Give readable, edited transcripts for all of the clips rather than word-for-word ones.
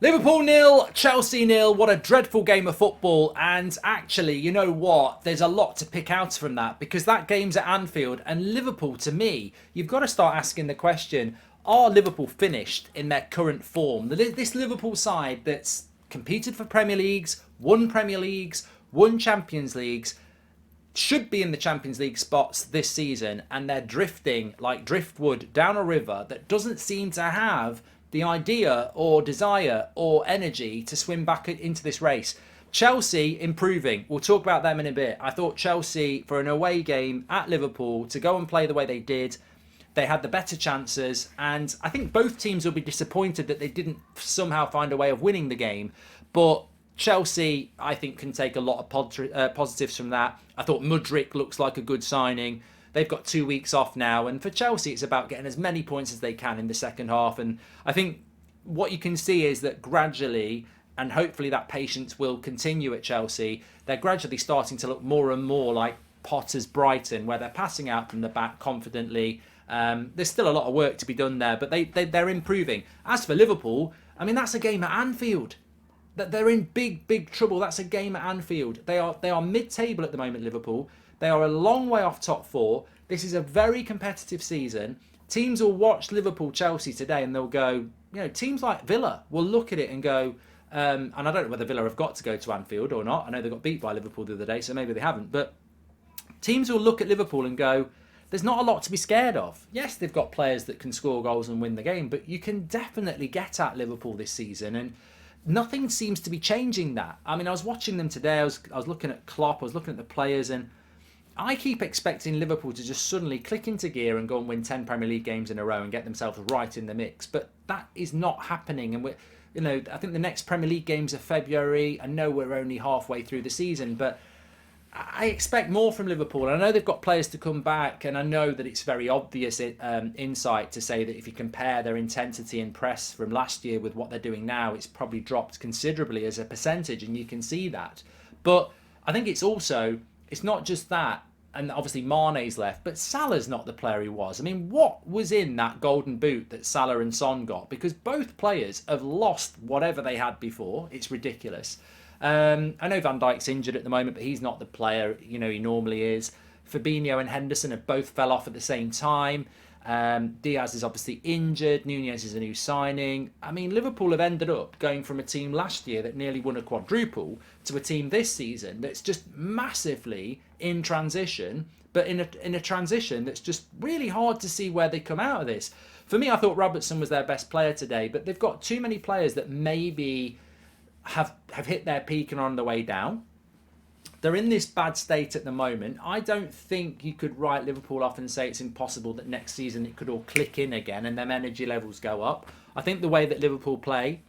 Liverpool nil, Chelsea nil. What a dreadful game of football. And actually, you know what? There's a lot to pick out from that because that game's at Anfield. And Liverpool, to me, you've got to start asking the question, are Liverpool finished in their current form? This Liverpool side that's competed for Premier Leagues, won Champions Leagues, should be in the Champions League spots this season, and they're drifting like driftwood down a river that doesn't seem to have the idea or desire or energy to swim back into this race. Chelsea improving. We'll talk about them in a bit. I thought Chelsea, for an away game at Liverpool, to go and play the way they did, they had the better chances, and I think both teams will be disappointed that they didn't somehow find a way of winning the game. But Chelsea, I think, can take a lot of positives from that. I thought Mudryk looks like a good signing. They've got 2 weeks off now, and for Chelsea, it's about getting as many points as they can in the second half. And I think what you can see is that gradually, and hopefully that patience will continue at Chelsea, they're gradually starting to look more and more like Potter's Brighton, where they're passing out from the back confidently. There's still a lot of work to be done there, but they're improving. As for Liverpool, I mean, that's a game at Anfield. That they're in big trouble. That's a game at Anfield. They are mid-table at the moment, Liverpool. They are a long way off top four. This is a very competitive season. Teams will watch Liverpool, Chelsea today, and they'll go, teams like Villa will look at it and go, and I don't know whether Villa have got to go to Anfield or not. I know they got beat by Liverpool the other day, so maybe they haven't. But teams will look at Liverpool and go, there's not a lot to be scared of. Yes, they've got players that can score goals and win the game, but you can definitely get at Liverpool this season, and nothing seems to be changing that. I mean, I was watching them today. I was looking at Klopp. I was looking at the players, and I keep expecting Liverpool to just suddenly click into gear and go and win 10 Premier League games in a row and get themselves right in the mix. But that is not happening. And I think the next Premier League games are February. I know we're only halfway through the season, but I expect more from Liverpool. I know they've got players to come back, and I know that it's very obvious insight to say that if you compare their intensity and press from last year with what they're doing now, it's probably dropped considerably as a percentage, and you can see that. But I think it's not just that, and obviously Mane's left, but Salah's not the player he was. I mean, what was in that golden boot that Salah and Son got? Because both players have lost whatever they had before. It's ridiculous. I know Van Dijk's injured at the moment, but he's not the player he normally is. Fabinho and Henderson have both fell off at the same time. Diaz is obviously injured. Nunez is a new signing. I mean, Liverpool have ended up going from a team last year that nearly won a quadruple to a team this season that's just massively in transition, but in a transition that's just really hard to see where they come out of this. For me, I thought Robertson was their best player today, but they've got too many players that maybe have hit their peak and are on the way down. They're in this bad state at the moment. I don't think you could write Liverpool off and say it's impossible that next season it could all click in again and their energy levels go up. I think the way that Liverpool play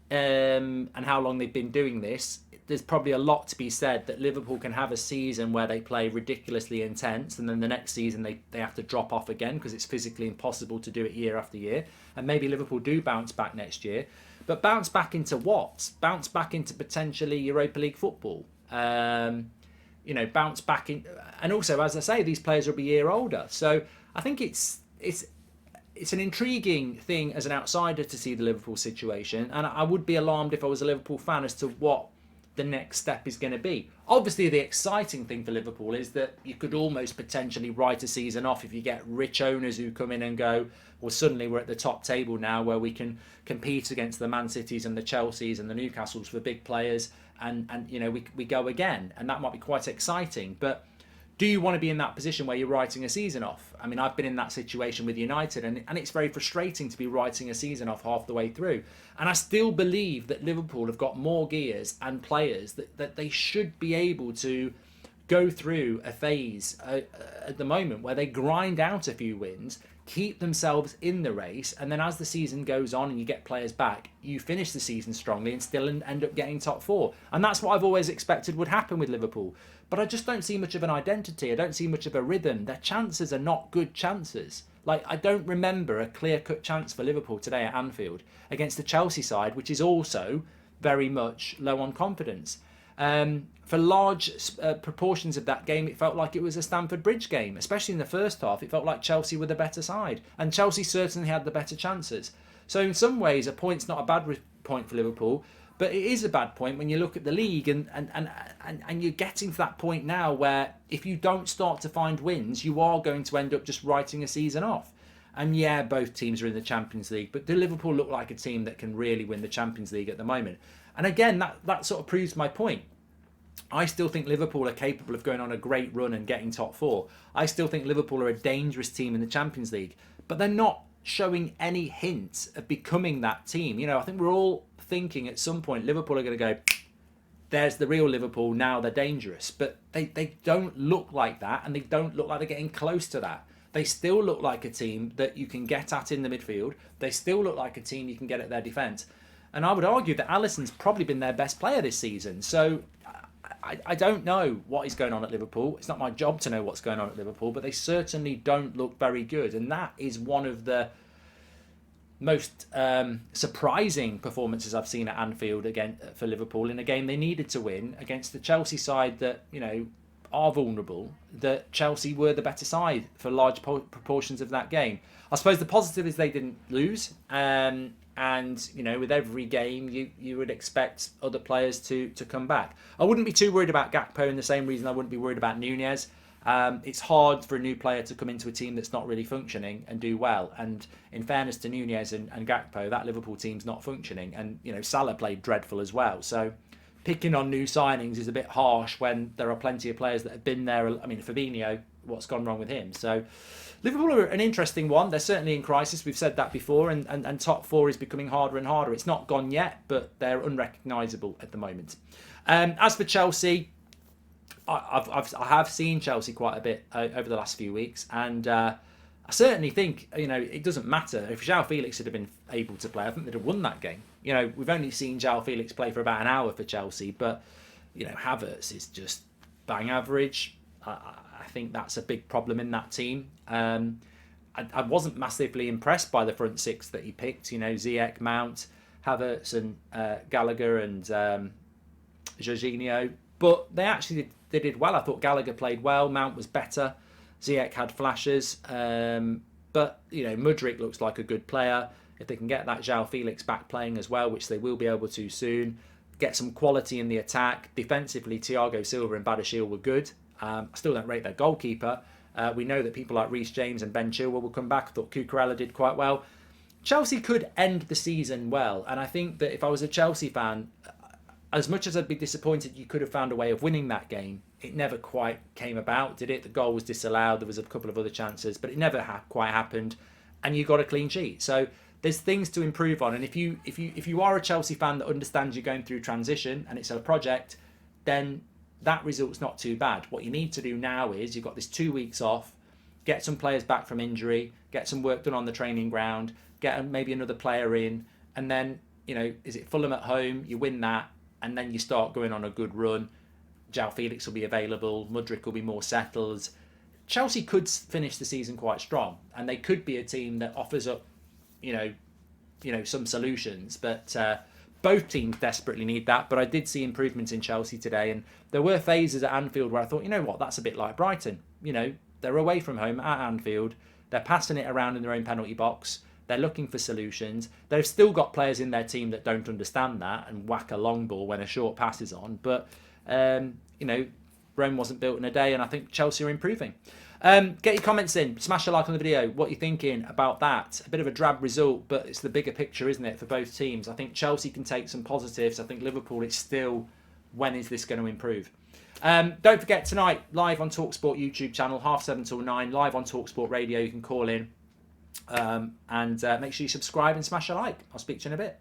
and how long they've been doing this, there's probably a lot to be said that Liverpool can have a season where they play ridiculously intense, and then the next season they have to drop off again because it's physically impossible to do it year after year. And maybe Liverpool do bounce back next year. But bounce back into what? Bounce back into potentially Europa League football. Bounce back in, and also, as I say, these players will be a year older. So I think it's an intriguing thing as an outsider to see the Liverpool situation, and I would be alarmed if I was a Liverpool fan as to what the next step is going to be. Obviously, the exciting thing for Liverpool is that you could almost potentially write a season off if you get rich owners who come in and go, well, suddenly we're at the top table now where we can compete against the Man Cities and the Chelseas and the Newcastles for big players, and we go again, and that might be quite exciting. But do you want to be in that position where you're writing a season off? I mean, I've been in that situation with United, and it's very frustrating to be writing a season off half the way through. And I still believe that Liverpool have got more gears and players that they should be able to go through a phase at the moment where they grind out a few wins, keep themselves in the race, and then as the season goes on and you get players back, you finish the season strongly and still end up getting top four. And that's what I've always expected would happen with Liverpool. But I just don't see much of an identity. I don't see much of a rhythm. Their chances are not good chances. Like, I don't remember a clear-cut chance for Liverpool today at Anfield against the Chelsea side, which is also very much low on confidence. For large proportions of that game, it felt like it was a Stamford Bridge game, especially in the first half. It felt like Chelsea were the better side, and Chelsea certainly had the better chances. So in some ways, a point's not a bad point for Liverpool, but it is a bad point when you look at the league, and you're getting to that point now where if you don't start to find wins, you are going to end up just writing a season off. And yeah, both teams are in the Champions League, but do Liverpool look like a team that can really win the Champions League at the moment? And again, that sort of proves my point. I still think Liverpool are capable of going on a great run and getting top four. I still think Liverpool are a dangerous team in the Champions League, but they're not showing any hint of becoming that team. You know, I think we're all thinking at some point Liverpool are going to go, there's the real Liverpool, now they're dangerous. But they don't look like that, and they don't look like they're getting close to that. They still look like a team that you can get at in the midfield. They still look like a team you can get at their defence. And I would argue that Alisson's probably been their best player this season. So I don't know what is going on at Liverpool. It's not my job to know what's going on at Liverpool, but they certainly don't look very good. And that is one of the most surprising performances I've seen at Anfield again for Liverpool in a game they needed to win against the Chelsea side that, you know, are vulnerable, that Chelsea were the better side for large proportions of that game. I suppose the positive is they didn't lose, and you know, with every game you would expect other players to come back. I wouldn't be too worried about Gakpo in the same reason I wouldn't be worried about Nunez. It's hard for a new player to come into a team that's not really functioning and do well. And in fairness to Nunez and Gakpo, that Liverpool team's not functioning. And, you know, Salah played dreadful as well. So picking on new signings is a bit harsh when there are plenty of players that have been there. I mean, Fabinho, what's gone wrong with him? So Liverpool are an interesting one. They're certainly in crisis. We've said that before. And top four is becoming harder and harder. It's not gone yet, but they're unrecognisable at the moment. As for Chelsea, I have seen Chelsea quite a bit over the last few weeks, and I certainly think, you know, it doesn't matter. If João Felix had been able to play, I think they'd have won that game. You know, we've only seen João Felix play for about an hour for Chelsea, but, you know, Havertz is just bang average. I think that's a big problem in that team. I wasn't massively impressed by the front six that he picked. You know, Ziyech, Mount, Havertz, and Gallagher and Jorginho. But they did well. I thought Gallagher played well. Mount was better. Ziyech had flashes. But, you know, Mudryk looks like a good player. If they can get that João Felix back playing as well, which they will be able to soon, get some quality in the attack. Defensively, Thiago Silva and Badiashile were good. I still don't rate their goalkeeper. We know that people like Reece James and Ben Chilwell will come back. I thought Cucurella did quite well. Chelsea could end the season well. And I think that if I was a Chelsea fan, as much as I'd be disappointed you could have found a way of winning that game, it never quite came about, did it? The goal was disallowed. There was a couple of other chances, but it never quite happened. And you got a clean sheet. So there's things to improve on. And if you are a Chelsea fan that understands you're going through transition and it's a project, then that result's not too bad. What you need to do now is you've got this 2 weeks off, get some players back from injury, get some work done on the training ground, get maybe another player in, and then, you know, is it Fulham at home? You win that, and then you start going on a good run. João Felix will be available. Mudryk will be more settled. Chelsea could finish the season quite strong, and they could be a team that offers up, you know, some solutions. But both teams desperately need that. But I did see improvements in Chelsea today, and there were phases at Anfield where I thought, you know what, that's a bit like Brighton. You know, they're away from home at Anfield. They're passing it around in their own penalty box. They're looking for solutions. They've still got players in their team that don't understand that and whack a long ball when a short pass is on. But, you know, Rome wasn't built in a day, and I think Chelsea are improving. Get your comments in. Smash a like on the video. What are you thinking about that? A bit of a drab result, but it's the bigger picture, isn't it, for both teams? I think Chelsea can take some positives. I think Liverpool, it's still, when is this going to improve? Don't forget, tonight, live on TalkSport YouTube channel, 7:30 till 9, live on TalkSport Radio. You can call in. And make sure you subscribe and smash a like. I'll speak to you in a bit.